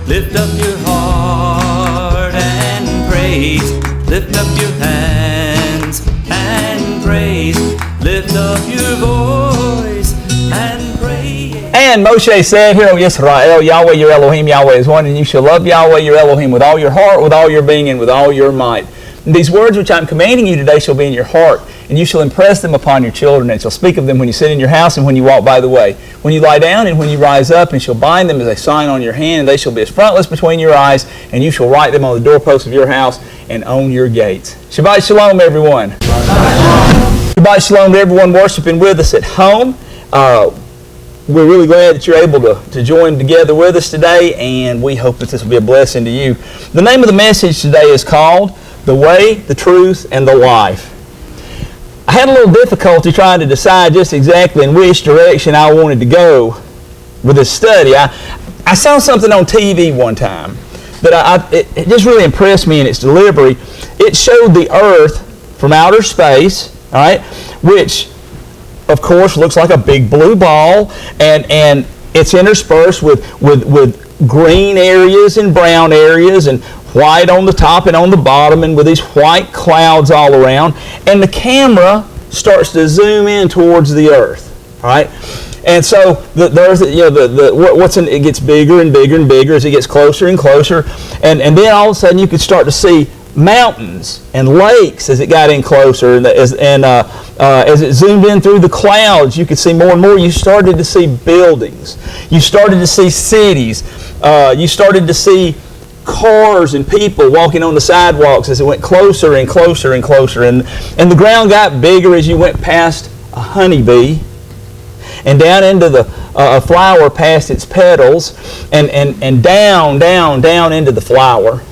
Lift up your heart and praise. Lift up your hands and praise. Lift up your voice and praise. And Moshe said, Hear, O Yisrael, Yahweh your Elohim, Yahweh is one, and you shall love Yahweh your Elohim with all your heart, with all your being, and with all your might. And these words which I am commanding you today shall be in your heart, and you shall impress them upon your children, and shall speak of them when you sit in your house and when you walk by the way, when you lie down and when you rise up, and shall bind them as a sign on your hand, and they shall be as frontlets between your eyes, and you shall write them on the doorposts of your house and on your gates. Shabbat Shalom, everyone. Shabbat Shalom to everyone worshiping with us at home. We're really glad that you're able to join together with us today, and we hope that this will be a blessing to you. The name of the message today is called The Way, the Truth, and the Life. I had a little difficulty trying to decide just exactly in which direction I wanted to go with this study. I saw something on TV one time that it just really impressed me in its delivery. It showed the Earth from outer space, all right, which of course looks like a big blue ball, and it's interspersed with green areas and brown areas and white on the top and on the bottom, and with these white clouds all around. And the camera starts to zoom in towards the Earth, all right? And so the Earth, it gets bigger and bigger and bigger as it gets closer and closer, and then all of a sudden you could start to see mountains and lakes as it got in closer, and as it zoomed in through the clouds, you could see more and more. You started to see buildings. You started to see cities. You started to see cars and people walking on the sidewalks as it went closer and closer and closer. And the ground got bigger as you went past a honeybee and down into a flower past its petals, and down into the flower,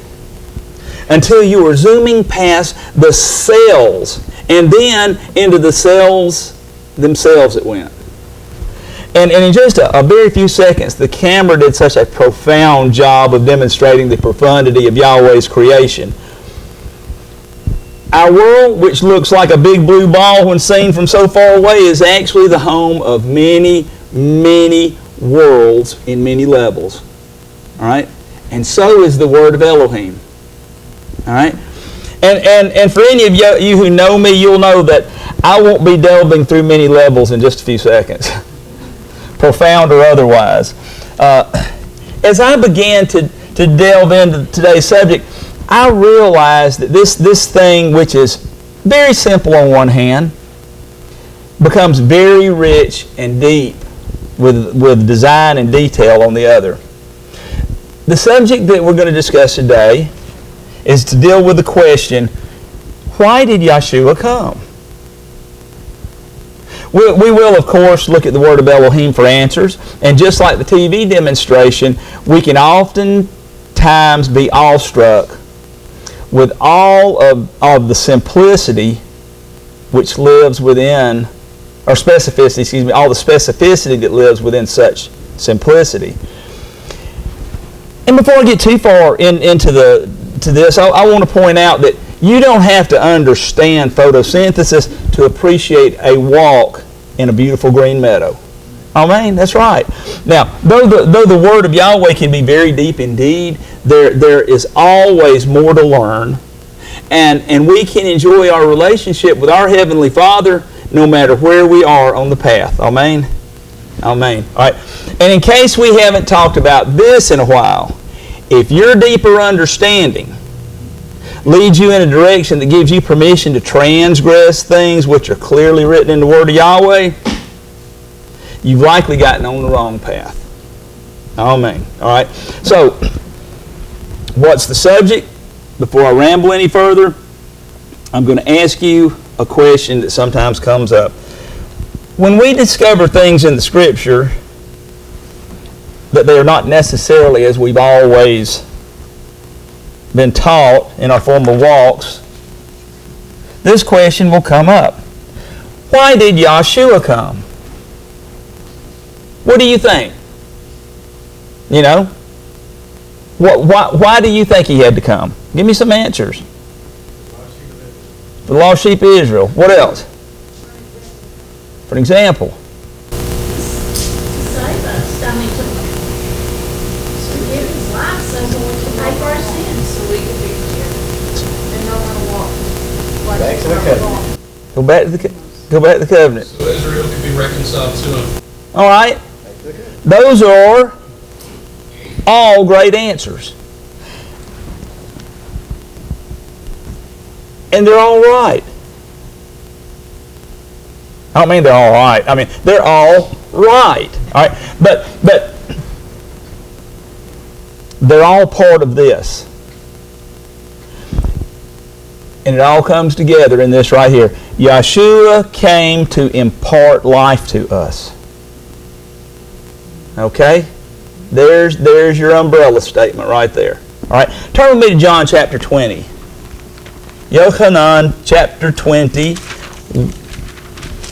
until you were zooming past the cells, and then into the cells themselves it went. And in just a very few seconds, the camera did such a profound job of demonstrating the profundity of Yahweh's creation. Our world, which looks like a big blue ball when seen from so far away, is actually the home of many, many worlds in many levels. All right? And so is the word of Elohim. All right? And for any of you who know me, you'll know that I won't be delving through many levels in just a few seconds, profound or otherwise. As I began to delve into today's subject, I realized that this thing, which is very simple on one hand, becomes very rich and deep with design and detail on the other. The subject that we're going to discuss today is to deal with the question, why did Yahushua come? We will, of course, look at the word of Elohim for answers, and just like the TV demonstration, we can oftentimes be awestruck with all of the simplicity which lives within, or specificity, all the specificity that lives within such simplicity. And before I get too far into this, I want to point out that you don't have to understand photosynthesis to appreciate a walk in a beautiful green meadow. Amen. That's right. Now, though the word of Yahweh can be very deep indeed, there is always more to learn, and we can enjoy our relationship with our Heavenly Father no matter where we are on the path. Amen. Amen. All right. And in case we haven't talked about this in a while, if your deeper understanding leads you in a direction that gives you permission to transgress things which are clearly written in the Word of Yahweh, you've likely gotten on the wrong path. Amen. All right. So, what's the subject? Before I ramble any further, I'm going to ask you a question that sometimes comes up. When we discover things in the Scripture that they are not necessarily as we've always been taught in our former walks, this question will come up. Why did Yahushua come? What do you think? You know? Why do you think he had to come? Give me some answers. For the lost sheep of Israel. What else? For example. To save us. I mean, to give his life to the covenant. Go back to the covenant. So Israel can be reconciled to him. All right. Those are all great answers. And they're all right. I don't mean they're all right. I mean, they're all right. All right. But they're all part of this. And it all comes together in this right here. Yahushua came to impart life to us. Okay? There's your umbrella statement right there. All right. Turn with me to John chapter 20. Yochanan chapter 20.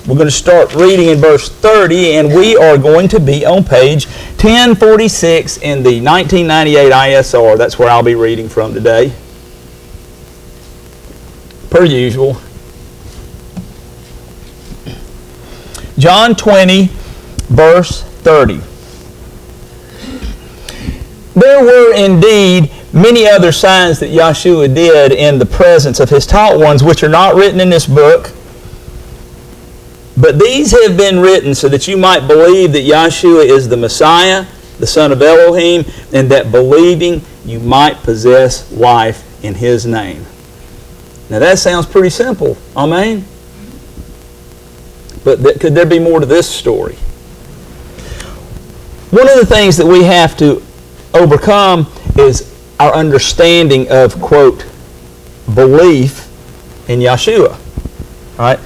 We're going to start reading in verse 30, and we are going to be on page 1046 in the 1998 ISR. That's where I'll be reading from today. Per usual. John 20, verse 30. There were indeed many other signs that Yahushua did in the presence of his taught ones, which are not written in this book. But these have been written so that you might believe that Yahushua is the Messiah, the Son of Elohim, and that believing you might possess life in his name. Now that sounds pretty simple. Amen? But could there be more to this story? One of the things that we have to overcome is our understanding of, quote, belief in Yahushua. All right?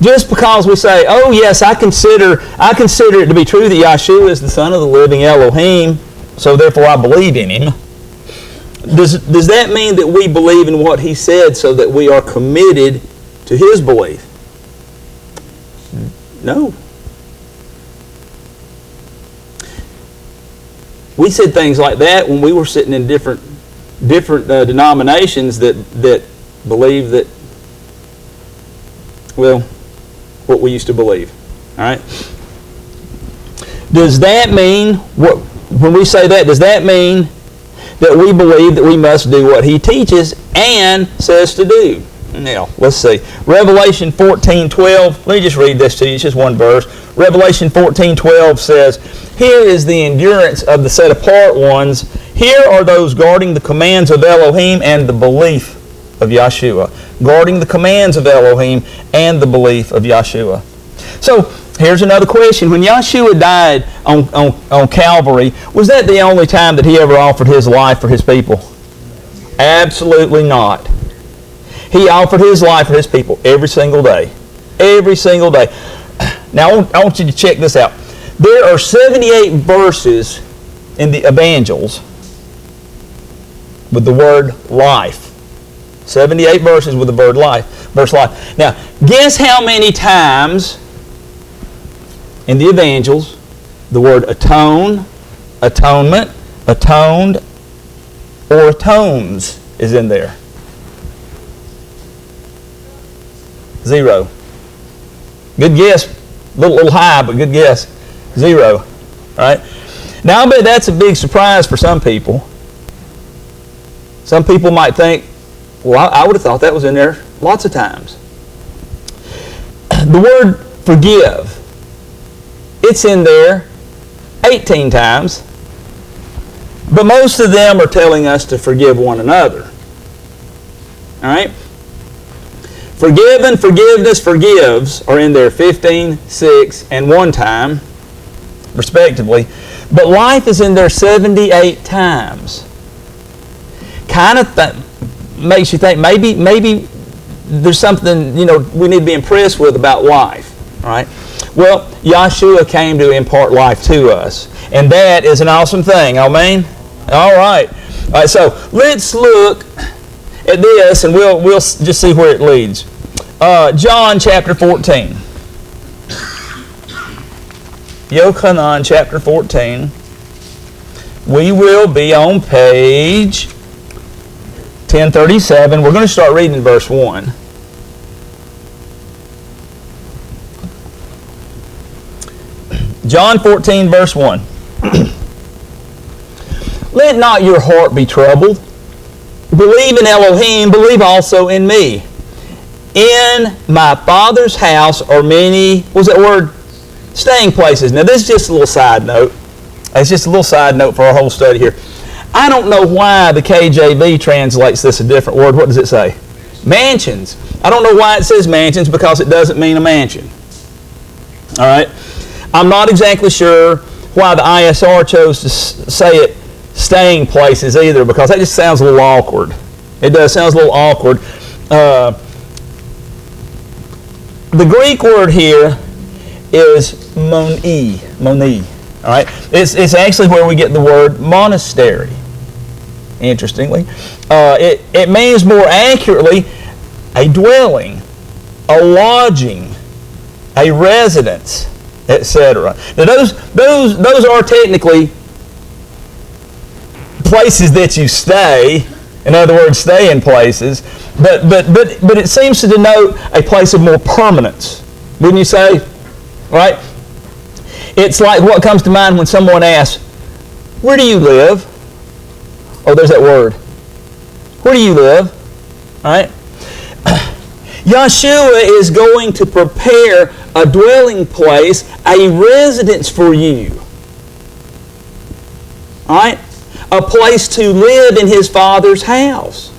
Just because we say, oh yes, I consider it to be true that Yahushua is the Son of the living Elohim, so therefore I believe in him. Does that mean that we believe in what he said so that we are committed to his belief? No. We said things like that when we were sitting in different denominations that believe that, well, what we used to believe. All right. Does that mean when we say that? Does that mean that we believe that we must do what he teaches and says to do? Now, let's see. Revelation 14:12. Let me just read this to you. It's just one verse. Revelation 14:12 says, "Here is the endurance of the set apart ones. Here are those guarding the commands of Elohim and the belief of Yahushua." Guarding the commands of Elohim and the belief of Yahushua. So, here's another question. When Yahushua died on Calvary, was that the only time that he ever offered his life for his people? Absolutely not. He offered his life for his people every single day. Every single day. Now, I want you to check this out. There are 78 verses in the evangels with the word life. 78 verses with the word life. Verse life. Now, guess how many times in the evangels the word atone, atonement, atoned, or atones is in there? 0. Good guess. A little high, but good guess. 0. All right? Now, I bet that's a big surprise for some people. Some people might think, well, I would have thought that was in there lots of times. The word forgive, it's in there 18 times. But most of them are telling us to forgive one another. All right? Forgive and forgiveness forgives are in there 15, 6, and 1 time, respectively. But life is in there 78 times. Kind of makes you think maybe there's something we need to be impressed with about life. All right? Well, Yahushua came to impart life to us, and that is an awesome thing. Amen. All right. All right. So let's look at this, and we'll just see where it leads. John chapter 14. Yochanan chapter 14. We will be on page 1037. We're going to start reading in verse 1. John 14, verse 1. Let not your heart be troubled. Believe in Elohim, believe also in me. In my Father's house are many, what was that word? Staying places. Now this is just a little side note. It's just a little side note for our whole study here. I don't know why the KJV translates this a different word. What does it say? Mansions. I don't know why it says mansions, because it doesn't mean a mansion. All right? I'm not exactly sure why the ISR chose to say it staying places either, because that just sounds a little awkward. It does, sounds a little awkward. The Greek word here is moni. All right? It's actually where we get the word monastery. Interestingly, it means more accurately a dwelling, a lodging, a residence, etc. Now those are technically places that you stay. In other words, stay in places, but it seems to denote a place of more permanence, wouldn't you say? Right? It's like what comes to mind when someone asks, "Where do you live?" Oh, there's that word. Where do you live? All right? Yahushua is going to prepare a dwelling place, a residence for you. All right? A place to live in His Father's house.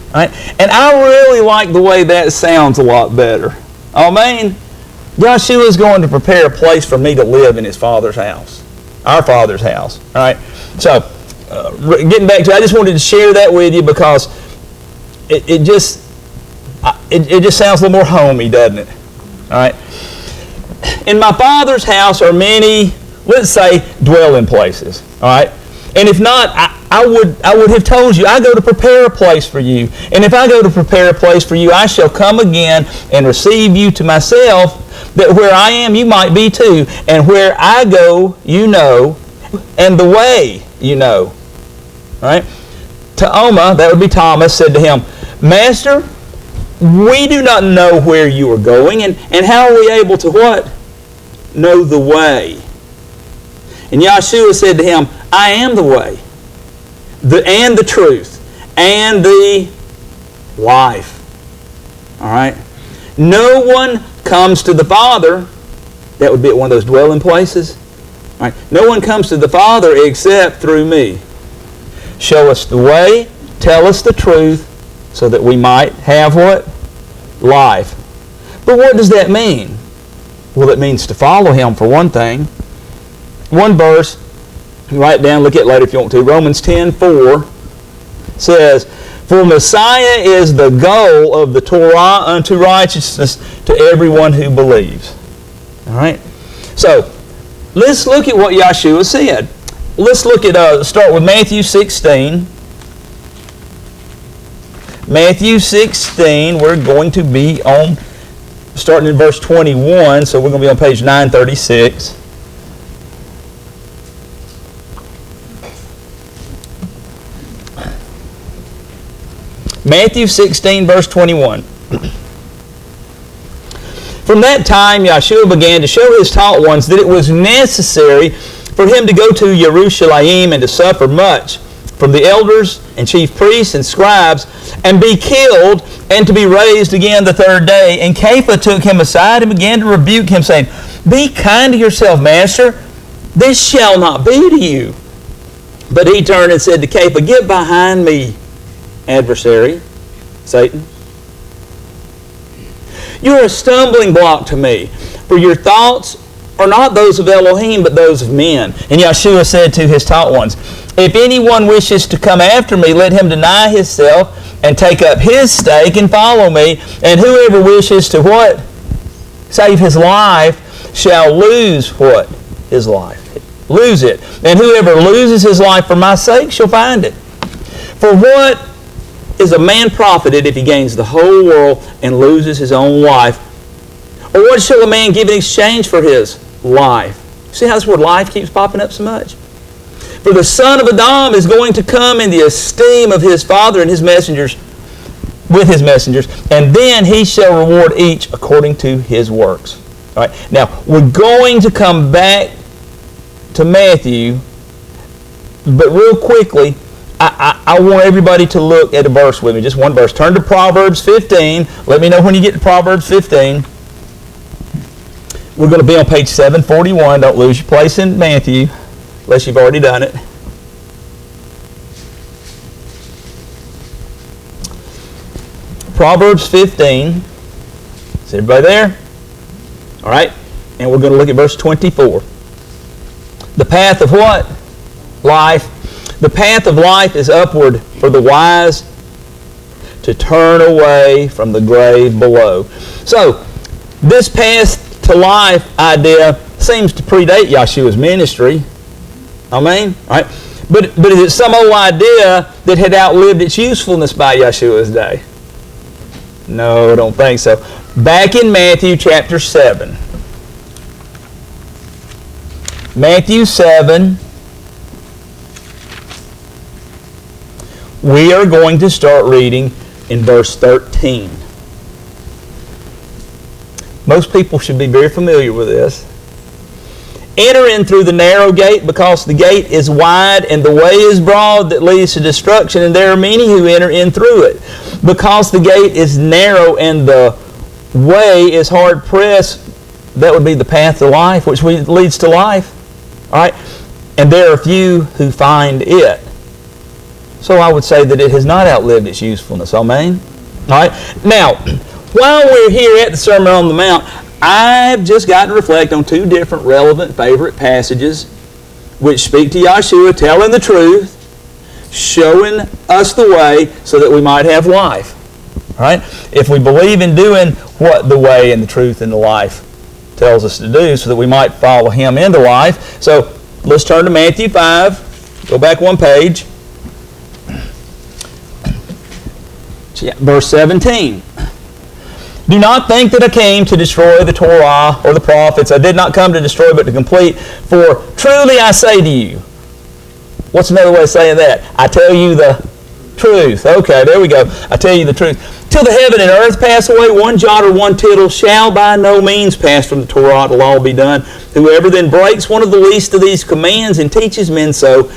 All right? And I really like the way that sounds a lot better. I mean, Yahushua is going to prepare a place for me to live in His Father's house. Our Father's house. All right? So, getting back to it, I just wanted to share that with you because it just sounds a little more homey, doesn't it? All right. In my Father's house are many, let's say, dwelling places. All right. And if not, I would have told you, I go to prepare a place for you. And if I go to prepare a place for you, I shall come again and receive you to myself, that where I am, you might be too. And where I go, you know, and the way you know. All right? Taoma, that would be Thomas, said to him, Master, we do not know where you are going, and how are we able to what? Know the way. And Yahushua said to him, I am the way, and the truth, and the life. All right? No one comes to the Father, that would be at one of those dwelling places. All right? No one comes to the Father except through me. Show us the way, tell us the truth, so that we might have what? Life. But what does that mean? Well, it means to follow Him for one thing. One verse, write it down, look at it later if you want to. Romans 10:4 says, For Messiah is the goal of the Torah unto righteousness to everyone who believes. All right? So, let's look at what Yahushua said. Let's look at, start with Matthew 16. Matthew 16, we're going to be on, starting in verse 21, so we're going to be on page 936. Matthew 16, verse 21. From that time, Yahushua began to show His taught ones that it was necessary for Him to go to Jerusalem and to suffer much from the elders and chief priests and scribes, and be killed, and to be raised again the third day. And Kepha took Him aside and began to rebuke Him, saying, Be kind to yourself, Master. This shall not be to you. But He turned and said to Kepha, Get behind me, adversary, Satan. You're a stumbling block to me, for your thoughts are not those of Elohim, but those of men. And Yahushua said to His taught ones, If anyone wishes to come after me, let him deny himself and take up his stake and follow me. And whoever wishes to what? Save his life shall lose what? His life. Lose it. And whoever loses his life for my sake shall find it. For what is a man profited if he gains the whole world and loses his own life? Or what shall a man give in exchange for his life? See how this word life keeps popping up so much? For the Son of Adam is going to come in the esteem of His Father and His messengers, with His messengers, and then He shall reward each according to his works. All right. Now, we're going to come back to Matthew, but real quickly, I want everybody to look at a verse with me, just one verse. Turn to Proverbs 15. Let me know when you get to Proverbs 15. We're going to be on page 741. Don't lose your place in Matthew, unless you've already done it. Proverbs 15. Is everybody there? All right. And we're going to look at verse 24. The path of what? Life. The path of life is upward for the wise to turn away from the grave below. So, this path to life idea seems to predate Yahshua's ministry. Amen? All right? But is it some old idea that had outlived its usefulness by Yahshua's day? No, I don't think so. Back in Matthew chapter 7. Matthew 7. We are going to start reading in verse 13. Most people should be very familiar with this. Enter in through the narrow gate, because the gate is wide and the way is broad that leads to destruction, and there are many who enter in through it. Because the gate is narrow and the way is hard pressed, that would be the path to life, which leads to life. All right? And there are few who find it. So I would say that it has not outlived its usefulness. Amen? All right? Now, while we're here at the Sermon on the Mount, I've just got to reflect on two different relevant favorite passages which speak to Yahushua telling the truth, showing us the way so that we might have life. All right? If we believe in doing what the way and the truth and the life tells us to do so that we might follow Him into life. So let's turn to Matthew 5. Go back one page. Verse 17. Do not think that I came to destroy the Torah or the prophets. I did not come to destroy but to complete. For truly I say to you. What's another way of saying that? I tell you the truth. Okay, there we go. I tell you the truth. Till the heaven and earth pass away, one jot or one tittle shall by no means pass from the Torah till all be done. Whoever then breaks one of the least of these commands and teaches men so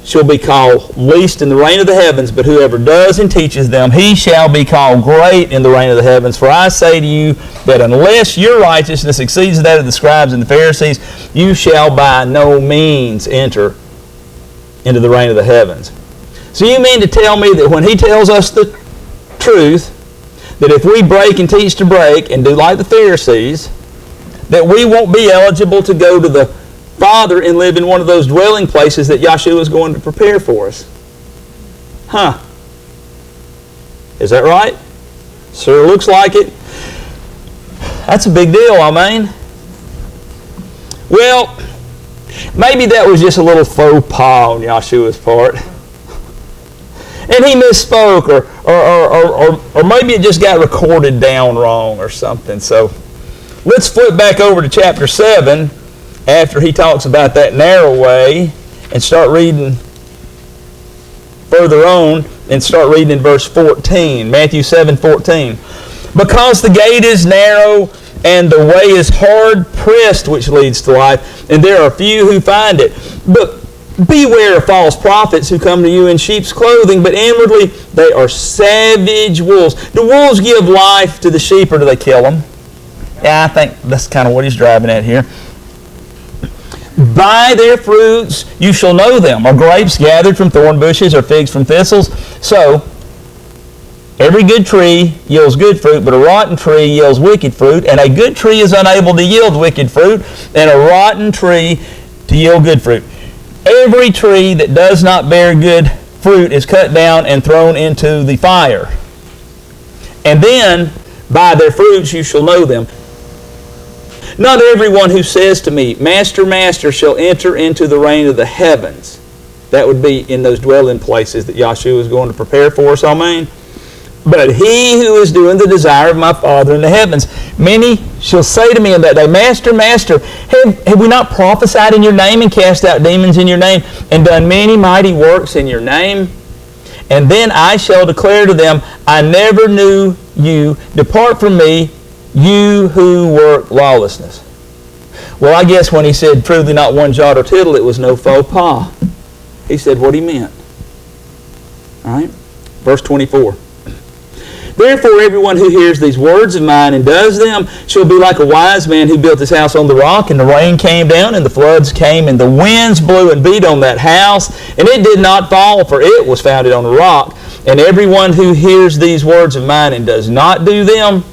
shall be called least in the reign of the heavens, but whoever does and teaches them, he shall be called great in the reign of the heavens. For I say to you that unless your righteousness exceeds that of the scribes and the Pharisees, you shall by no means enter into the reign of the heavens. So you mean to tell me that when He tells us the truth, that if we break and teach to break and do like the Pharisees, that we won't be eligible to go to the Father and live in one of those dwelling places that Yahushua is going to prepare for us? Huh. Is that right? Sure looks like it. That's a big deal, I mean. Well, maybe that was just a little faux pas on Yahshua's part. And he misspoke, or maybe it just got recorded down wrong or something. So let's flip back over to chapter 7 after he talks about that narrow way and start reading further on and start reading in verse 14. Matthew 7:14. Because the gate is narrow and the way is hard pressed which leads to life, and there are few who find it. But beware of false prophets who come to you in sheep's clothing, but inwardly they are savage wolves. Do wolves give life to the sheep, or do they kill them? Yeah, I think that's kind of what he's driving at here. By their fruits you shall know them. Are grapes gathered from thorn bushes, or figs from thistles? So, every good tree yields good fruit, but a rotten tree yields wicked fruit. And a good tree is unable to yield wicked fruit, and a rotten tree to yield good fruit. Every tree that does not bear good fruit is cut down and thrown into the fire. And then, by their fruits you shall know them. Not everyone who says to me, Master, Master, shall enter into the reign of the heavens. That would be in those dwelling places that Yahushua is going to prepare for us, amen? But he who is doing the desire of my Father in the heavens. Many shall say to me in that day, Master, Master, have we not prophesied in your name and cast out demons in your name and done many mighty works in your name? And then I shall declare to them, I never knew you. Depart from me, you who work lawlessness. Well, I guess when he said truly not one jot or tittle, it was no faux pas. He said what he meant. All right? Verse 24. Therefore, everyone who hears these words of mine and does them shall be like a wise man who built his house on the rock, and the rain came down, and the floods came, and the winds blew and beat on that house, and it did not fall, for it was founded on the rock. And everyone who hears these words of mine and does not do them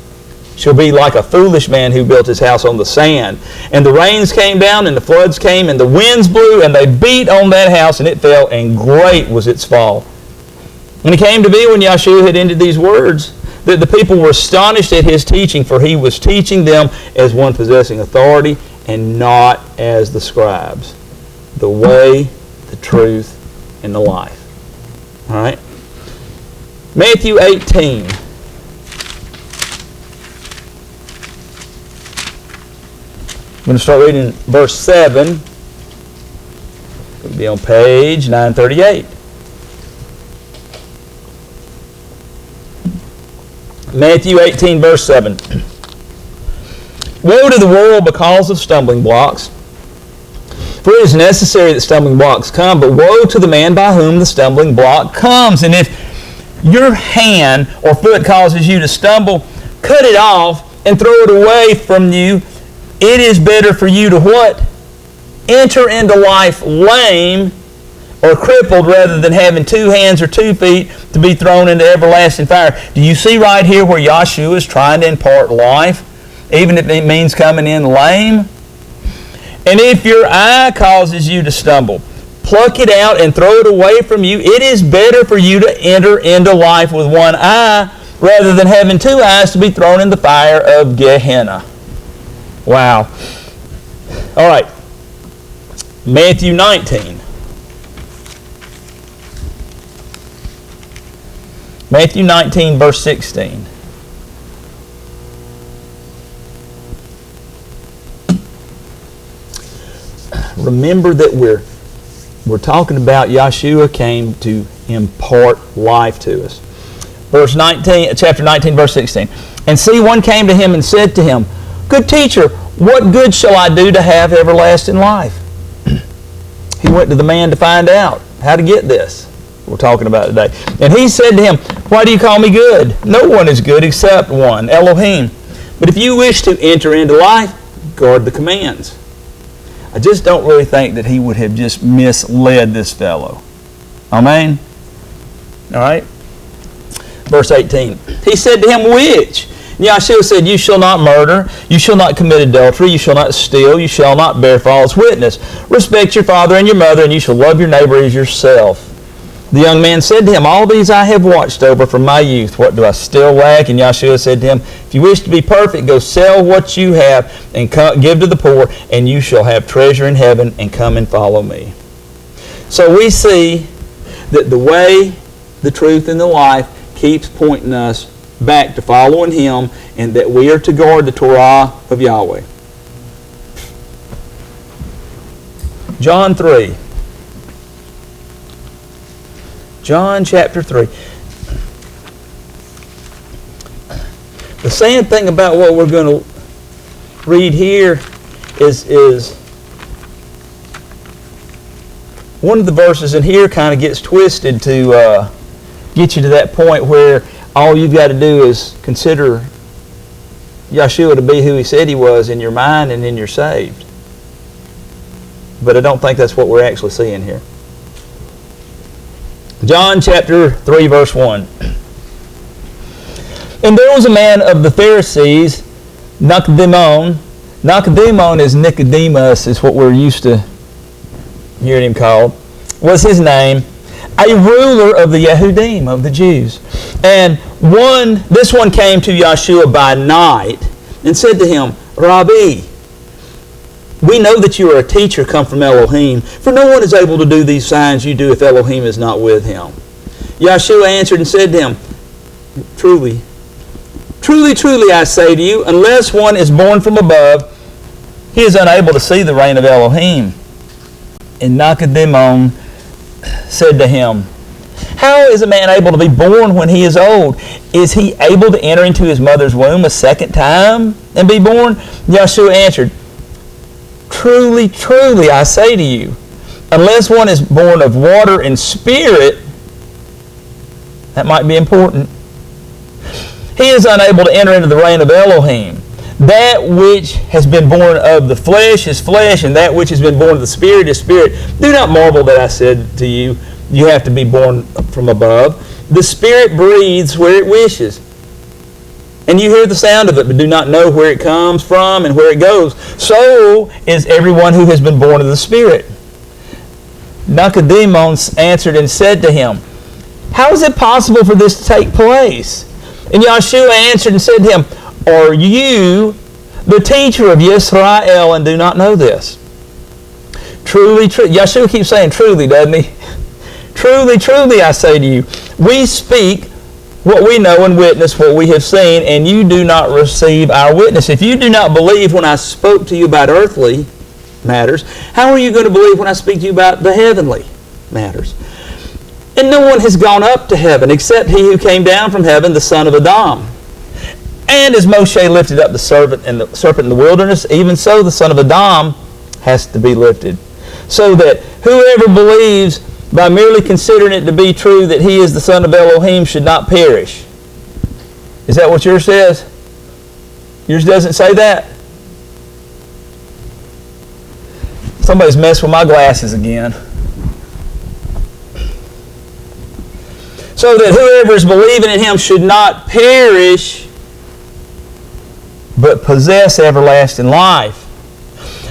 shall be like a foolish man who built his house on the sand. And the rains came down, and the floods came, and the winds blew, and they beat on that house, and it fell, and great was its fall. And it came to be when Yahushua had ended these words that the people were astonished at his teaching, for he was teaching them as one possessing authority and not as the scribes. The way, the truth, and the life. All right? Matthew 18. I'm going to start reading verse 7. It'll be on page 938. Matthew 18, verse 7. Woe to the world because of stumbling blocks. For it is necessary that stumbling blocks come, but woe to the man by whom the stumbling block comes. And if your hand or foot causes you to stumble, cut it off and throw it away from you. It is better for you to what? Enter into life lame or crippled rather than having 2 hands or 2 feet to be thrown into everlasting fire. Do you see right here where Yahushua is trying to impart life, even if it means coming in lame? And if your eye causes you to stumble, pluck it out and throw it away from you. It is better for you to enter into life with 1 eye rather than having 2 eyes to be thrown in the fire of Gehenna. Wow. All right. Matthew 19. Matthew 19, verse 16. Remember that we're talking about Yahushua came to impart life to us. Verse 19, chapter 19, verse 16. And see, one came to him and said to him, Good teacher, what good shall I do to have everlasting life? He went to the man to find out how to get this. We're talking about today. And he said to him, Why do you call me good? No one is good except one, Elohim. But if you wish to enter into life, guard the commands. I just don't really think that he would have just misled this fellow. Amen? All right? Verse 18. He said to him, Which? And Yahushua said, You shall not murder, you shall not commit adultery, you shall not steal, you shall not bear false witness. Respect your father and your mother, and you shall love your neighbor as yourself. The young man said to him, All these I have watched over from my youth. What do I still lack? And Yahushua said to him, If you wish to be perfect, go sell what you have and give to the poor, and you shall have treasure in heaven, and come and follow me. So we see that the way, the truth, and the life keeps pointing us back to following him, and that we are to guard the Torah of Yahweh. John 3. John chapter 3. The sad thing about what we're going to read here is one of the verses in here kind of gets twisted to get you to that point where all you've got to do is consider Yahushua to be who he said he was in your mind, and then you're saved. But I don't think that's what we're actually seeing here. John chapter 3, verse 1. And there was a man of the Pharisees, Nicodemus. Nicodemus is Nicodemus, is what we're used to hearing him called. Was his name, a ruler of the Yehudim, of the Jews. And this one came to Yahushua by night and said to him, Rabbi, we know that you are a teacher come from Elohim, for no one is able to do these signs you do if Elohim is not with him. Yahushua answered and said to him, Truly, truly, I say to you, unless one is born from above, he is unable to see the reign of Elohim. And Nicodemus said to him, How is a man able to be born when he is old? Is he able to enter into his mother's womb a second time and be born? Yahushua answered, Truly, I say to you, unless one is born of water and spirit, That might be important. He is unable to enter into the reign of Elohim. That which has been born of the flesh is flesh, and that which has been born of the Spirit is spirit. Do not marvel that I said to you, you have to be born from above. The Spirit breathes where it wishes, and you hear the sound of it, but do not know where it comes from and where it goes. So is everyone who has been born of the Spirit. Nicodemus answered and said to him, how is it possible for this to take place? And Yahushua answered and said to him, are you the teacher of Yisrael and do not know this? Truly, Yahushua keeps saying truly, doesn't he? Truly, truly, I say to you, we speak what we know and witness what we have seen, and you do not receive our witness. If you do not believe when I spoke to you about earthly matters, how are you going to believe when I speak to you about the heavenly matters? And no one has gone up to heaven except he who came down from heaven, the Son of Adam. And as Moshe lifted up the serpent in the wilderness, even so the Son of Adam has to be lifted, so that whoever believes by merely considering it to be true that he is the Son of Elohim should not perish. Is that what yours says? Yours doesn't say that? Somebody's messed with my glasses again. So that whoever is believing in him should not perish, but possess everlasting life.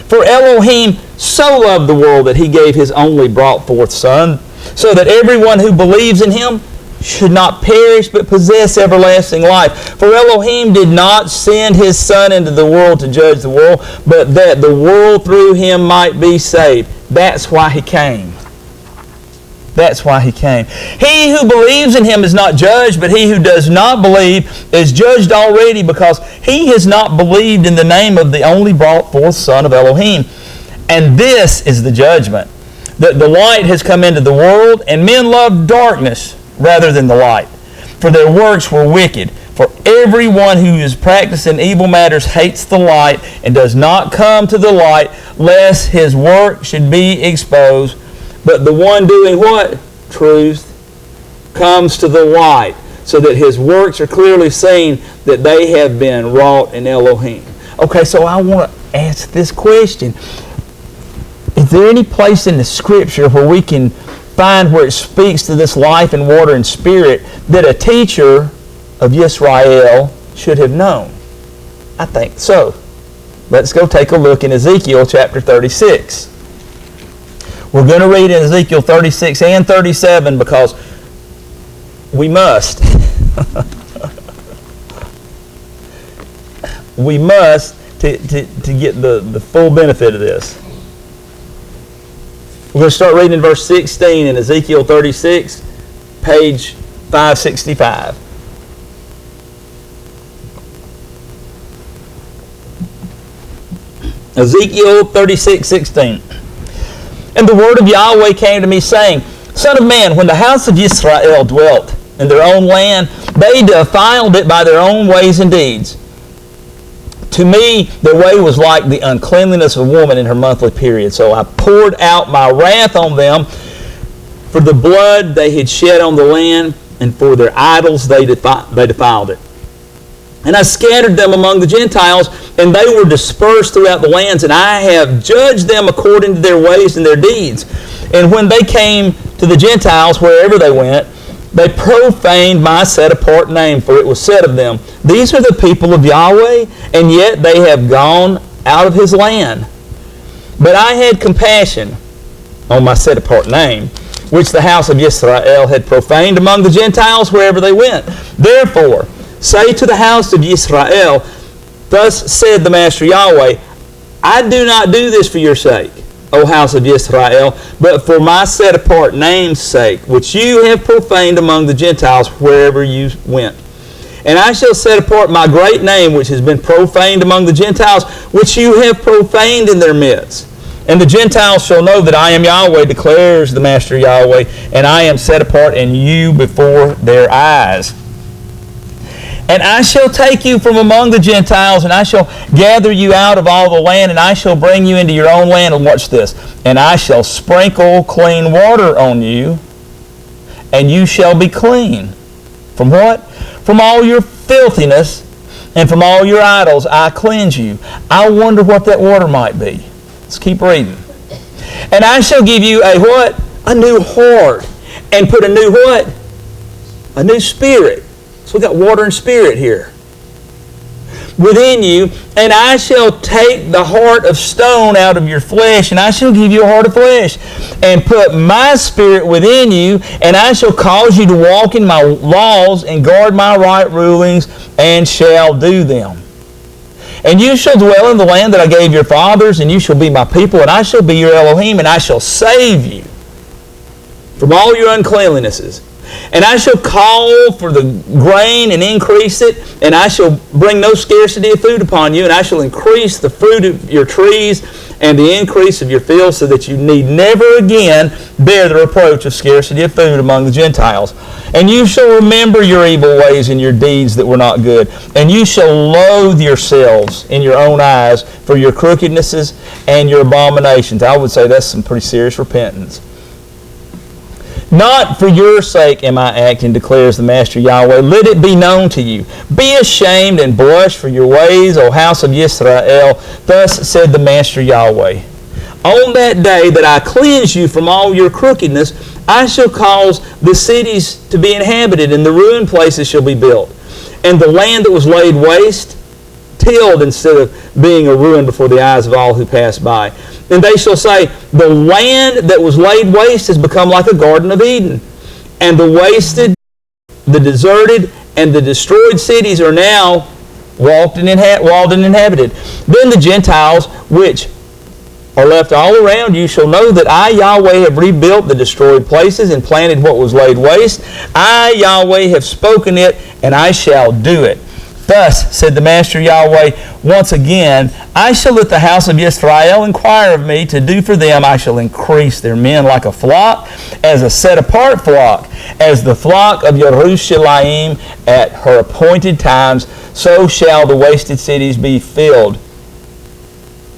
For Elohim so loved the world that he gave his only brought forth Son, so that everyone who believes in him should not perish, but possess everlasting life. For Elohim did not send his Son into the world to judge the world, but that the world through him might be saved. That's why he came. That's why he came. He who believes in him is not judged, but he who does not believe is judged already, because he has not believed in the name of the only brought forth Son of Elohim. And this is the judgment, that the light has come into the world, and men loved darkness rather than the light, for their works were wicked. For everyone who is practicing evil matters hates the light and does not come to the light, lest his work should be exposed. But the one doing what? Truth comes to the light, so that his works are clearly seen that they have been wrought in Elohim. Okay, so I want to ask this question. Is there any place in the Scripture where we can find where it speaks to this life and water and spirit that a teacher of Yisrael should have known? I think so. Let's go take a look in Ezekiel chapter 36. We're going to read in Ezekiel 36 and 37 because we must. We must to get the full benefit of this. We're going to start reading in verse 16 in Ezekiel 36, page 565. Ezekiel 36:16. And the word of Yahweh came to me, saying, Son of man, when the house of Israel dwelt in their own land, they defiled it by their own ways and deeds. To me, their way was like the uncleanliness of a woman in her monthly period. So I poured out my wrath on them for the blood they had shed on the land, and for their idols they defiled it. And I scattered them among the Gentiles, and they were dispersed throughout the lands, and I have judged them according to their ways and their deeds. And when they came to the Gentiles, wherever they went, they profaned my set-apart name, for it was said of them, These are the people of Yahweh, and yet they have gone out of his land. But I had compassion on my set-apart name, which the house of Israel had profaned among the Gentiles wherever they went. Therefore, say to the house of Israel, Thus said the Master Yahweh, I do not do this for your sake, O house of Israel, but for my set-apart name's sake, which you have profaned among the Gentiles wherever you went. And I shall set apart my great name, which has been profaned among the Gentiles, which you have profaned in their midst. And the Gentiles shall know that I am Yahweh, declares the Master Yahweh, and I am set apart in you before their eyes. And I shall take you from among the Gentiles, and I shall gather you out of all the land, and I shall bring you into your own land. And watch this. And I shall sprinkle clean water on you, and you shall be clean. From what? From all your filthiness and from all your idols I cleanse you. I wonder what that water might be. Let's keep reading. And I shall give you a what? A new heart. And put a new what? A new spirit. So we got water and spirit here. Within you, and I shall take the heart of stone out of your flesh, and I shall give you a heart of flesh, and put my spirit within you, and I shall cause you to walk in my laws and guard my right rulings, and shall do them. And you shall dwell in the land that I gave your fathers, and you shall be my people, and I shall be your Elohim, and I shall save you from all your uncleanlinesses. And I shall call for the grain and increase it, and I shall bring no scarcity of food upon you, and I shall increase the fruit of your trees and the increase of your fields, so that you need never again bear the reproach of scarcity of food among the Gentiles. And you shall remember your evil ways and your deeds that were not good, and you shall loathe yourselves in your own eyes for your crookednesses and your abominations. I would say that's some pretty serious repentance. Not for your sake am I acting, declares the Master Yahweh. Let it be known to you. Be ashamed and blush for your ways, O house of Yisrael. Thus said the Master Yahweh. On that day that I cleanse you from all your crookedness, I shall cause the cities to be inhabited, and the ruined places shall be built. And the land that was laid waste, tilled instead of being a ruin before the eyes of all who pass by. And they shall say, the land that was laid waste has become like a garden of Eden. And the wasted, the deserted, and the destroyed cities are now walled and inhabited. Then the Gentiles, which are left all around you, shall know that I, Yahweh, have rebuilt the destroyed places and planted what was laid waste. I, Yahweh, have spoken it, and I shall do it. Thus said the Master Yahweh, once again, I shall let the house of Yisrael inquire of me to do for them. I shall increase their men like a flock, as a set-apart flock, as the flock of Yerushalayim at her appointed times. So shall the wasted cities be filled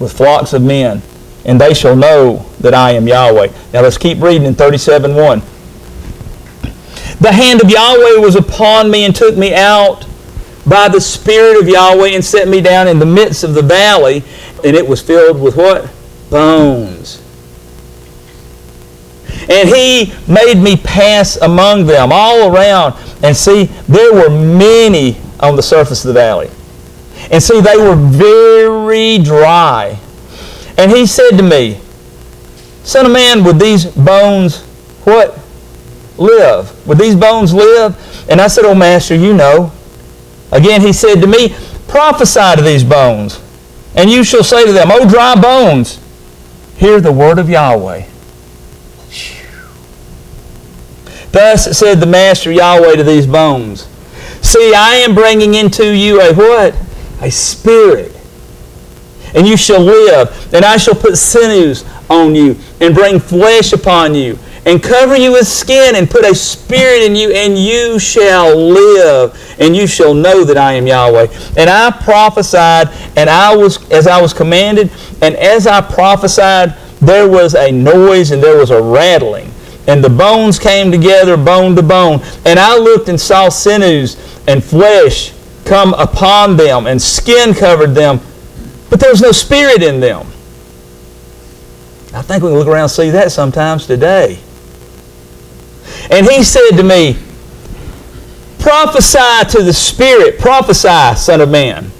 with flocks of men, and they shall know that I am Yahweh. Now let's keep reading in 37:1. The hand of Yahweh was upon me and took me out by the Spirit of Yahweh and set me down in the midst of the valley, and it was filled with what? Bones. And he made me pass among them all around, and see, there were many on the surface of the valley. And see, they were very dry. And he said to me, Son of man, would these bones, what? Live. Would these bones live? And I said, Oh, Master, you know. Again, he said to me, prophesy to these bones, and you shall say to them, O dry bones, hear the word of Yahweh. Thus said the Master Yahweh to these bones, see, I am bringing into you a what? A spirit. And you shall live, and I shall put sinews on you, and bring flesh upon you, and cover you with skin, and put a spirit in you, and you shall live, and you shall know that I am Yahweh. And I prophesied, and as I was commanded, and as I prophesied, there was a noise, and there was a rattling, and the bones came together, bone to bone. And I looked and saw sinews and flesh come upon them, and skin covered them, but there was no spirit in them. I think we can look around and see that sometimes today. And he said to me, prophesy to the Spirit, prophesy, Son of man.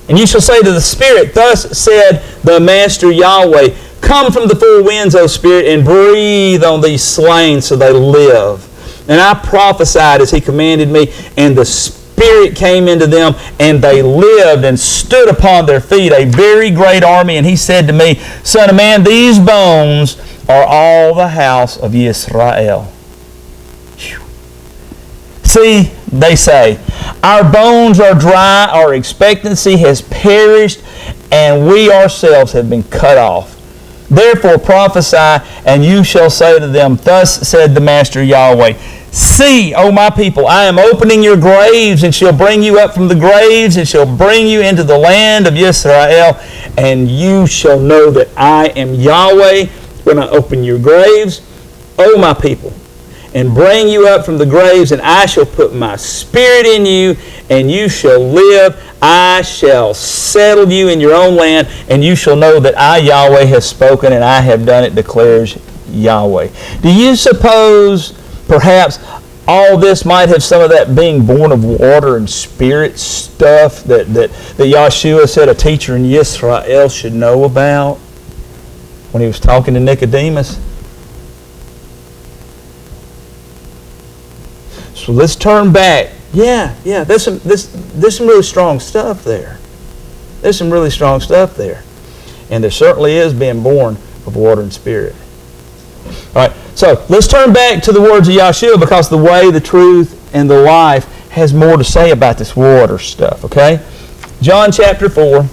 And you shall say to the Spirit, thus said the Master Yahweh, come from the four winds, O Spirit, and breathe on these slain so they live. And I prophesied as he commanded me, and the Spirit came into them, and they lived and stood upon their feet, a very great army. And he said to me, Son of man, these bones are all the house of Yisrael. See, they say, our bones are dry, our expectancy has perished, and we ourselves have been cut off. Therefore prophesy, and you shall say to them, thus said the Master Yahweh, see, O my people, I am opening your graves, and shall bring you up from the graves, and shall bring you into the land of Yisrael, and you shall know that I am Yahweh when I open your graves, O my people. and bring you up from the graves, and I shall put my spirit in you, and you shall live. I shall settle you in your own land, and you shall know that I, Yahweh, have spoken, and I have done it, declares Yahweh. Do you suppose perhaps all this might have some of that being born of water and spirit stuff that Yahushua said a teacher in Israel should know about when he was talking to Nicodemus? So let's turn back. Yeah, there's some really strong stuff there. There's some really strong stuff there. And there certainly is being born of water and spirit. All right, so let's turn back to the words of Yahushua, because the way, the truth, and the life has more to say about this water stuff, okay? John chapter 4.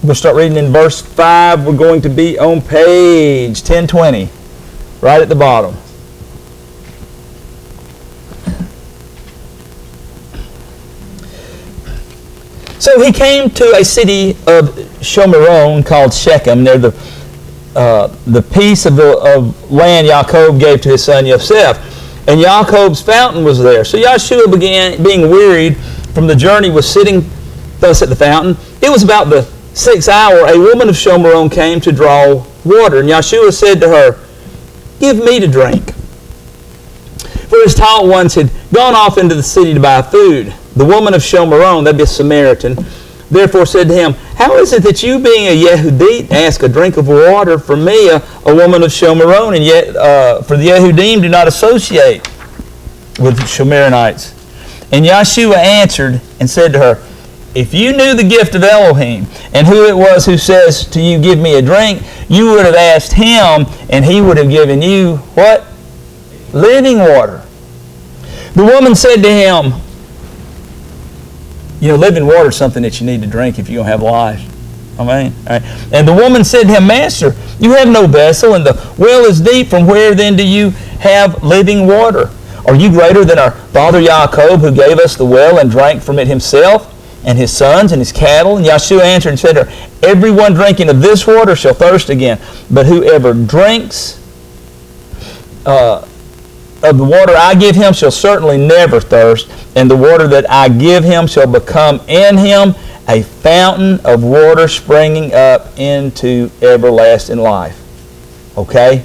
We'll start reading in verse 5. We're going to be on page 1020, right at the bottom. So he came to a city of Shomeron called Shechem, near the piece of land Yaakov gave to his son Yosef. And Yaakov's fountain was there. So Yahushua began, being wearied from the journey, was sitting thus at the fountain. It was about the 6th hour. A woman of Shomeron came to draw water. And Yahushua said to her, "Give me to drink." For his taught ones had gone off into the city to buy food. The woman of Shomeron, that be a Samaritan, therefore said to him, "How is it that you, being a Yehudit, ask a drink of water from me, a woman of Shomeron, and yet for the Yehudim do not associate with Shomeronites?" And Yahushua answered and said to her, "If you knew the gift of Elohim, and who it was who says to you, 'Give me a drink,' you would have asked him, and he would have given you," what? "Living water." The woman said to him, living water is something that you need to drink if you're going to have life. Amen. All right. And the woman said to him, "Master, you have no vessel, and the well is deep. From where then do you have living water? Are you greater than our father Yaakov, who gave us the well and drank from it himself, and his sons and his cattle?" And Yahushua answered and said to her, "Everyone drinking of this water shall thirst again, but whoever drinks of the water I give him shall certainly never thirst, and the water that I give him shall become in him a fountain of water springing up into everlasting life." Okay?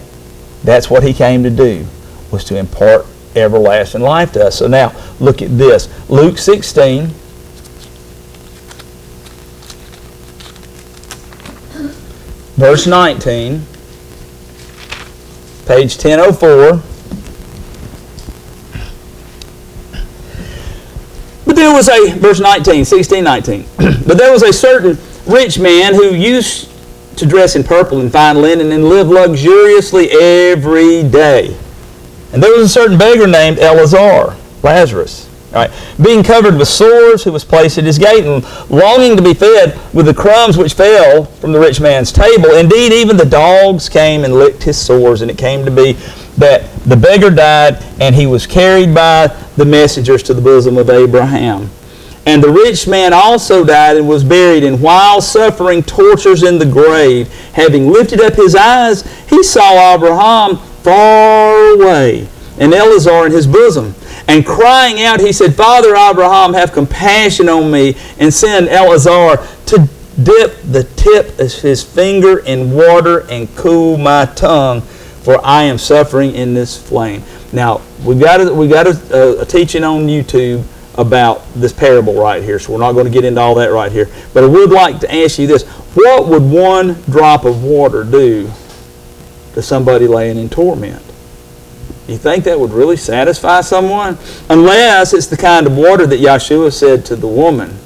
That's what he came to do, was to impart everlasting life to us. So now, look at this. Luke 16. Verse 19. Page 1004. But there was verse 19, 16:19. But there was a certain rich man who used to dress in purple and fine linen and live luxuriously every day. And there was a certain beggar named Lazarus, right, being covered with sores, who was placed at his gate, and longing to be fed with the crumbs which fell from the rich man's table. Indeed, even the dogs came and licked his sores. And it came to be that the beggar died, and he was carried by the messengers to the bosom of Abraham. And the rich man also died and was buried, and while suffering tortures in the grave, having lifted up his eyes, he saw Abraham far away, and Eleazar in his bosom. And crying out, he said, "Father Abraham, have compassion on me, and send Eleazar to dip the tip of his finger in water and cool my tongue, for I am suffering in this flame." Now, we got a teaching on YouTube about this parable right here, so we're not going to get into all that right here. But I would like to ask you this. What would one drop of water do to somebody laying in torment? You think that would really satisfy someone? Unless it's the kind of water that Yahushua said to the woman,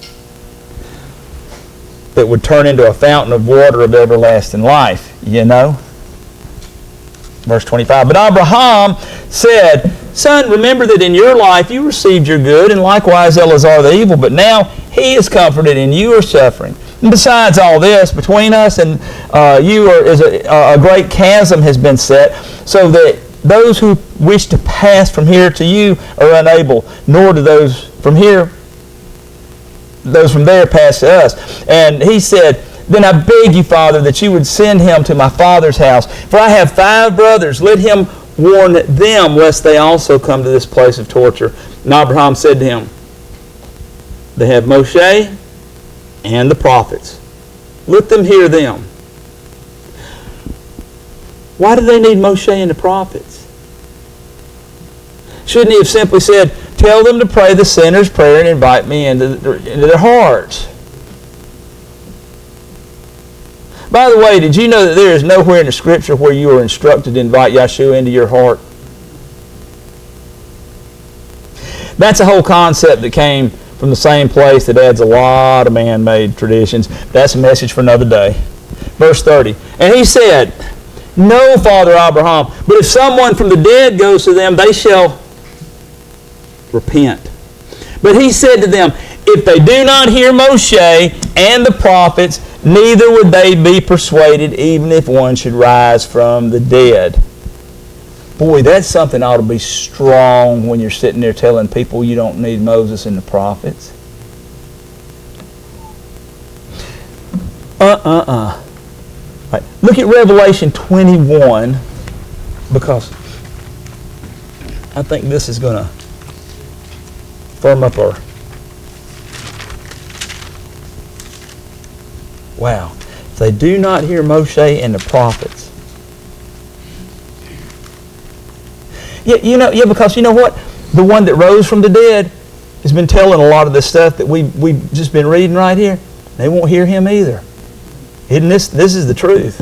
that would turn into a fountain of water of everlasting life, Verse 25, but Abraham said, "Son, remember that in your life you received your good, and likewise Eleazar the evil, but now he is comforted and you are suffering. And besides all this, between us and you is a great chasm has been set, so that those who wish to pass from here to you are unable, nor do those from there pass to us." And he said, Then I beg you, Father, that you would send him to my father's house. For I have 5 brothers. Let him warn them, lest they also come to this place of torture. And Abraham said to him, they have Moshe and the prophets. Let them hear them. Why do they need Moshe and the prophets? Shouldn't he have simply said, tell them to pray the sinner's prayer and invite me into their hearts? By the way, did you know that there is nowhere in the Scripture where you are instructed to invite Yahushua into your heart? That's a whole concept that came from the same place that adds a lot of man-made traditions. That's a message for another day. Verse 30. And he said, no, Father Abraham, but if someone from the dead goes to them, they shall repent. But he said to them, if they do not hear Moshe and the prophets, neither would they be persuaded, even if one should rise from the dead. Boy, that's something that ought to be strong when you're sitting there telling people you don't need Moses and the prophets. Right. Look at Revelation 21, because I think this is going to firm up our... Wow. If they do not hear Moshe and the prophets. Yeah, because you know what? The one that rose from the dead has been telling a lot of this stuff that we've just been reading right here. They won't hear him either. Isn't this is the truth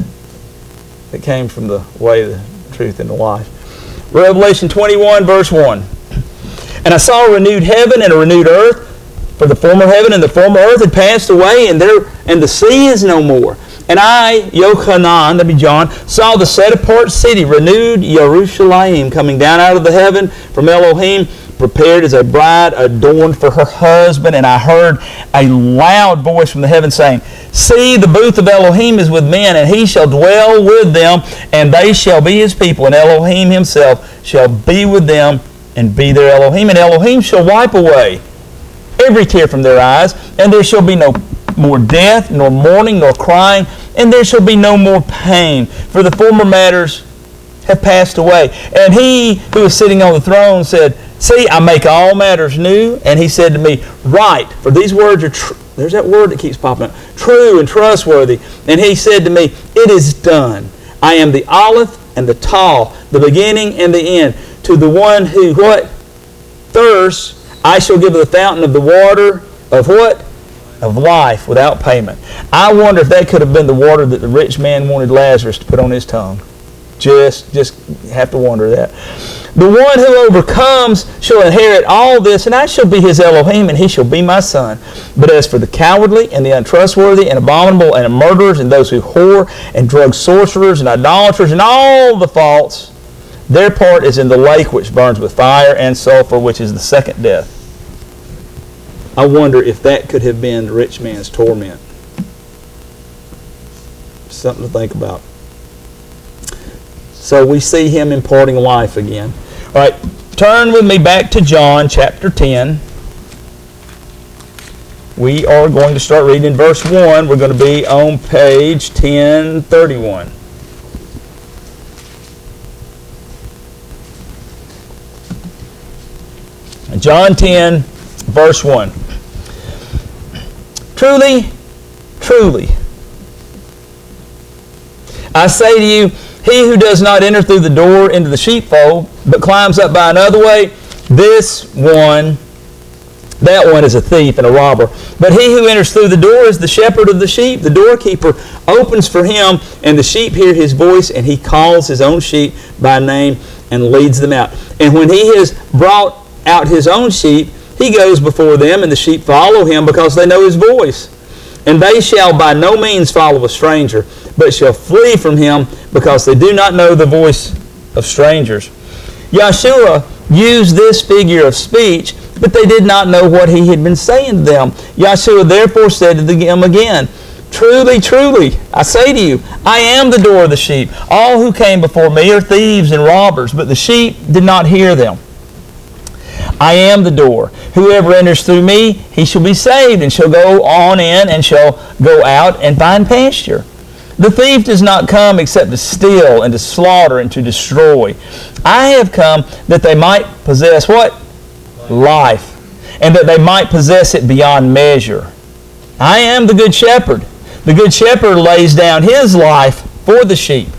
that came from the way, the truth, and the life. Revelation 21, verse 1. And I saw a renewed heaven and a renewed earth, for the former heaven and the former earth had passed away, and the sea is no more. And I, Yochanan, that be John, saw the set-apart city, renewed Jerusalem, coming down out of the heaven from Elohim, prepared as a bride adorned for her husband. And I heard a loud voice from the heaven saying, see, the booth of Elohim is with men, and he shall dwell with them, and they shall be his people, and Elohim himself shall be with them, and be their Elohim. And Elohim shall wipe away every tear from their eyes, and there shall be no more death, nor mourning, nor crying, and there shall be no more pain, for the former matters have passed away. And he who was sitting on the throne said, see, I make all matters new. And he said to me, write, for these words are true. There's that word that keeps popping up. True and trustworthy. And he said to me, it is done. I am the Aleph and the Tav, the beginning and the end. To the one who, what? Thirsts, I shall give the fountain of the water of what? Of life without payment. I wonder if that could have been the water that the rich man wanted Lazarus to put on his tongue. Just have to wonder that. The one who overcomes shall inherit all this, and I shall be his Elohim, and he shall be my son. But as for the cowardly and the untrustworthy and abominable and murderers and those who whore and drug sorcerers and idolaters and all the false, their part is in the lake which burns with fire and sulfur, which is the second death. I wonder if that could have been the rich man's torment. Something to think about. So we see him imparting life again. All right, turn with me back to John chapter 10. We are going to start reading in verse 1. We're going to be on page 1031. John 10, verse 1. Truly, truly, I say to you, he who does not enter through the door into the sheepfold, but climbs up by another way, that one is a thief and a robber. But he who enters through the door is the shepherd of the sheep. The doorkeeper opens for him, and the sheep hear his voice, and he calls his own sheep by name and leads them out. And when he has brought out his own sheep, he goes before them, and the sheep follow him because they know his voice. And they shall by no means follow a stranger, but shall flee from him because they do not know the voice of strangers. Yahushua used this figure of speech, but they did not know what he had been saying to them. Yahushua therefore said to them again, truly, truly, I say to you, I am the door of the sheep. All who came before me are thieves and robbers, but the sheep did not hear them. I am the door. Whoever enters through me, he shall be saved, and shall go on in, and shall go out and find pasture. The thief does not come except to steal, and to slaughter, and to destroy. I have come that they might possess what? Life. And that they might possess it beyond measure. I am the good shepherd. The good shepherd lays down his life for the sheep.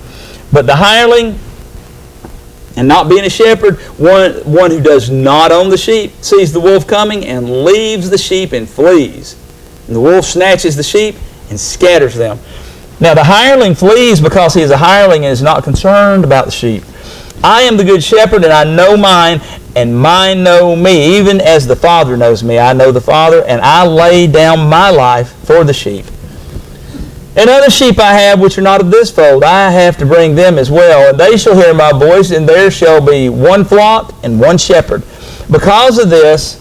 But the hireling, and not being a shepherd, one who does not own the sheep, sees the wolf coming and leaves the sheep and flees. And the wolf snatches the sheep and scatters them. Now the hireling flees because he is a hireling and is not concerned about the sheep. I am the good shepherd, and I know mine, and mine know me, even as the Father knows me. I know the Father, and I lay down my life for the sheep. And other sheep I have which are not of this fold, I have to bring them as well, and they shall hear my voice, and there shall be one flock and one shepherd. Because of this,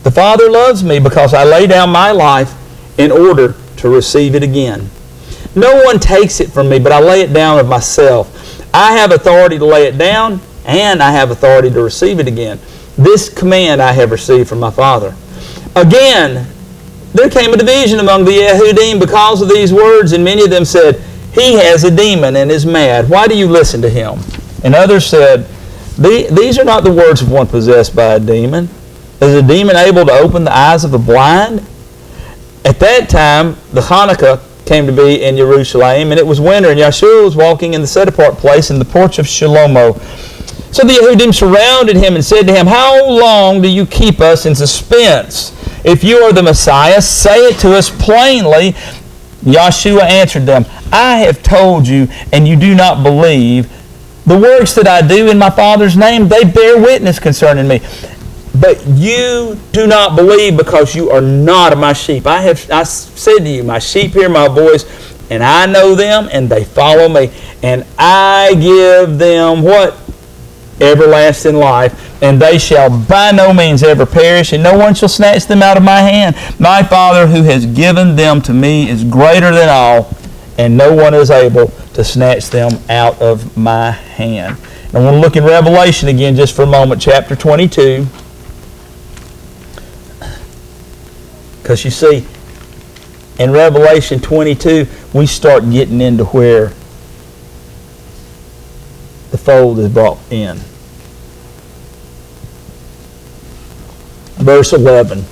the Father loves me, because I lay down my life in order to receive it again. No one takes it from me, but I lay it down of myself. I have authority to lay it down, and I have authority to receive it again. This command I have received from my Father. Again, there came a division among the Yehudim because of these words, and many of them said, he has a demon and is mad. Why do you listen to him? And others said, these are not the words of one possessed by a demon. Is a demon able to open the eyes of the blind? At that time, the Hanukkah came to be in Jerusalem, and it was winter, and Yahushua was walking in the set-apart place in the porch of Shlomo. So the Yehudim surrounded him and said to him, how long do you keep us in suspense? If you are the Messiah, say it to us plainly. Yahushua answered them, I have told you, and you do not believe. The works that I do in my Father's name, they bear witness concerning me. But you do not believe because you are not of my sheep. I said to you, my sheep hear my voice, and I know them, and they follow me. And I give them what? Everlasting life, and they shall by no means ever perish, and no one shall snatch them out of my hand. My Father who has given them to me is greater than all, and no one is able to snatch them out of my hand. And I want to look in Revelation again just for a moment, chapter 22. Because you see, in Revelation 22, we start getting into where the fold is brought in. Verse 11.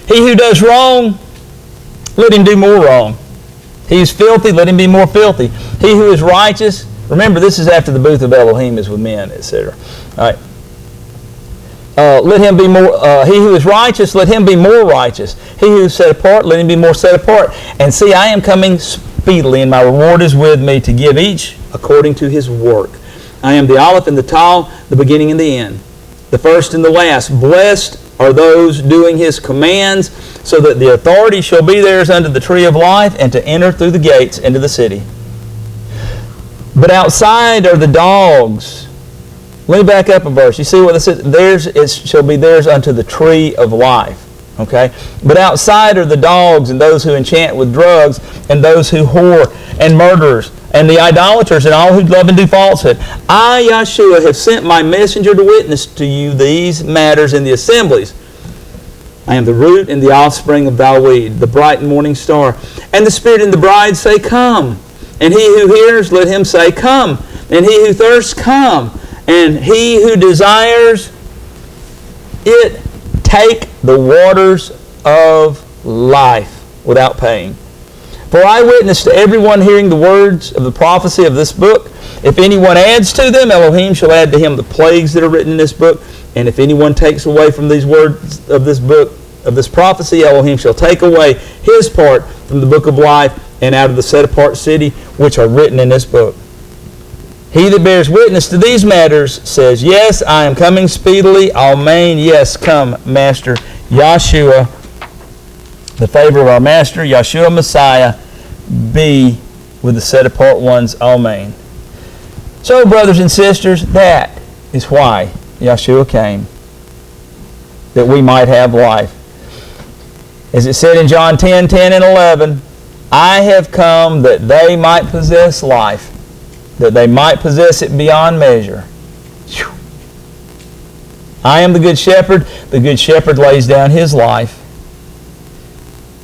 He who does wrong, let him do more wrong. He is filthy, let him be more filthy. He who is righteous, remember this is after the booth of Elohim is with men, etc. All right. Let him be more. He who is righteous, let him be more righteous. He who is set apart, let him be more set apart. And see, I am coming speedily, and my reward is with me to give each according to his work. I am the Aleph and the Tau, the beginning and the end, the first and the last. Blessed are those doing his commands, so that the authority shall be theirs unto the tree of life, and to enter through the gates into the city. But outside are the dogs. Let me back up a verse. You see what it says? Theirs shall be theirs unto the tree of life. Okay? But outside are the dogs, and those who enchant with drugs, and those who whore, and murderers, and the idolaters, and all who love and do falsehood. I, Yahushua, have sent my messenger to witness to you these matters in the assemblies. I am the root and the offspring of David, the bright and morning star. And the Spirit and the bride say, come. And he who hears, let him say, come. And he who thirsts, come. And he who desires it, take the waters of life without paying. For I witness to everyone hearing the words of the prophecy of this book. If anyone adds to them, Elohim shall add to him the plagues that are written in this book. And if anyone takes away from these words of this book, of this prophecy, Elohim shall take away his part from the book of life and out of the set-apart city which are written in this book. He that bears witness to these matters says, yes, I am coming speedily. Amen. Yes, come, Master Yahushua. The favor of our Master, Yahushua Messiah, be with the set-apart ones. Amen. So, brothers and sisters, that is why Yahushua came, that we might have life. As it said in John 10, 10 and 11, I have come that they might possess life, that they might possess it beyond measure. Whew. I am the good shepherd. The good shepherd lays down his life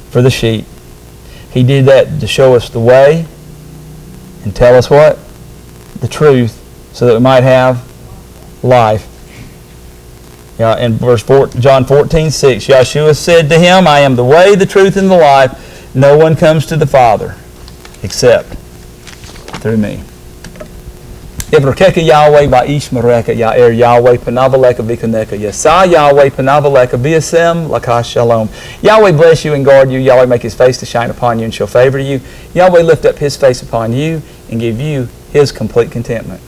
for the sheep. He did that to show us the way and tell us what? The truth, so that we might have life. In verse 4, John 14:6, Yahushua said to him, I am the way, the truth, and the life. No one comes to the Father except through me. Ibrokeka Yahweh ba'ishmareka ya'er Yahweh panavaleka vikaneka yasa Yahweh panavaleka v'yasem lakash shalom. Yahweh bless you and guard you. Yahweh make his face to shine upon you and shall favor you. Yahweh lift up his face upon you and give you his complete contentment.